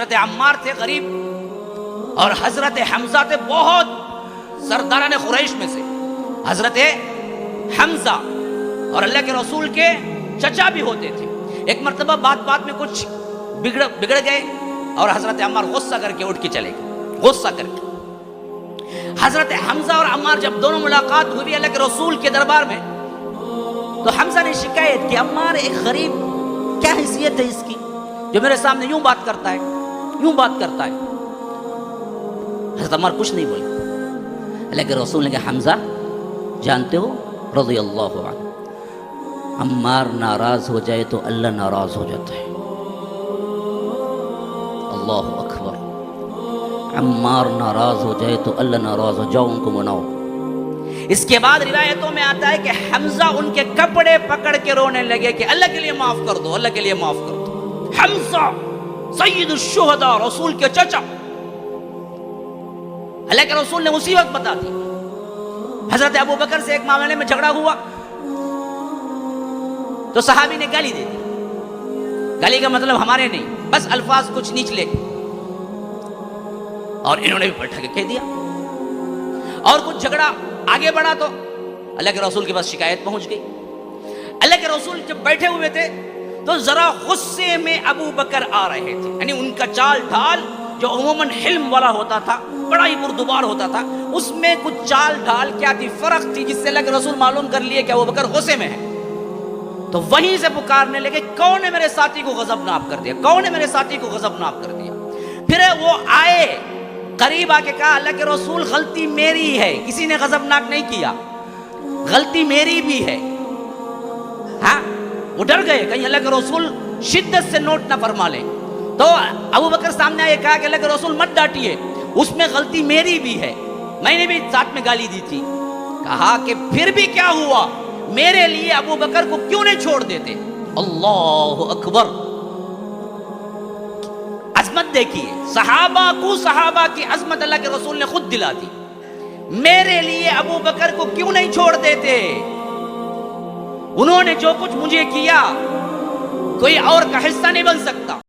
حضرت عمار تھے غریب، اور حضرت حمزہ تھے بہت سرداران قریش میں سے، حضرت حمزہ، اور اللہ کے رسول کے چچا بھی ہوتے تھے۔ ایک مرتبہ بات میں کچھ بگڑ گئے اور حضرت عمار غصہ کر کے اٹھ کے چلے گئے، غصہ کر کے۔ حضرت حمزہ اور عمار جب دونوں ملاقات ہوئی اللہ کے رسول کے دربار میں، تو حمزہ نے شکایت کی، عمار ایک غریب، کیا حیثیت ہے اس کی جو میرے سامنے یوں بات کرتا ہے، یوں بات کرتا ہے۔ حضرت عمار کچھ نہیں بولے۔ اللہ کے رسول نے کہا حمزہ جانتے ہو رضی اللہ عنہ، عمار ناراض ہو جائے تو اللہ ناراض ہو جاتا ہے۔ اللہ اکبر، عمار ناراض ہو جائے تو اللہ ناراض ہو، جاؤ ان کو مناؤ۔ اس کے بعد روایتوں میں آتا ہے کہ حمزہ ان کے کپڑے پکڑ کے رونے لگے کہ اللہ کے لیے معاف کر دو، اللہ کے لیے معاف کر دو۔ حمزہ سید الشہداء، رسول کے چچا، اللہ کے رسول نے اسی وقت بتا دی۔ حضرت ابو بکر سے ایک معاملے میں جھگڑا ہوا تو صحابی نے گالی دے دی، گالی کا مطلب ہمارے نہیں، بس الفاظ کچھ نچلے، اور انہوں نے بھی پلٹ کے کہہ دیا، اور کچھ جھگڑا آگے بڑھا تو اللہ کے رسول کے پاس شکایت پہنچ گئی۔ اللہ کے رسول جب بیٹھے ہوئے تھے تو ذرا غصے میں ابو بکر آ رہے تھے، یعنی ان کا چال ڈھال جو عموماً حلم والا ہوتا تھا، بڑا ہی بردبار ہوتا تھا، اس میں کچھ چال ڈھال کیا تھی، فرق تھی، جس سے اللہ کے رسول معلوم کر لیے کہ ابو بکر غصے میں ہے۔ تو وہیں سے پکارنے لگے، کون نے میرے ساتھی کو غضبناک کر دیا، کون نے میرے ساتھی کو غضبناک کر دیا۔ پھر وہ آئے قریب آ کے کہا اللہ کے رسول غلطی میری ہے، کسی نے غضبناک نہیں کیا، غلطی میری بھی ہے۔ ہاں وہ ڈر گئے کہیں اللہ کے رسول شدت سے نوٹ نہ فرما لیں، تو ابو بکر سامنے آئے، کہا کہ اللہ کے رسول مت ڈانٹیے، اس میں غلطی میری بھی ہے، میں نے بھی ساتھ میں گالی دی تھی۔ کہا کہ پھر بھی کیا ہوا، میرے لیے ابو بکر کو کیوں نہیں چھوڑ دیتے؟ اللہ اکبر، عظمت دیکھیے، صحابہ کی عظمت اللہ کے رسول نے خود دلا دی۔ میرے لیے ابو بکر کو کیوں نہیں چھوڑ دیتے؟ انہوں نے جو کچھ مجھے کیا کوئی اور کا حصہ نہیں بن سکتا۔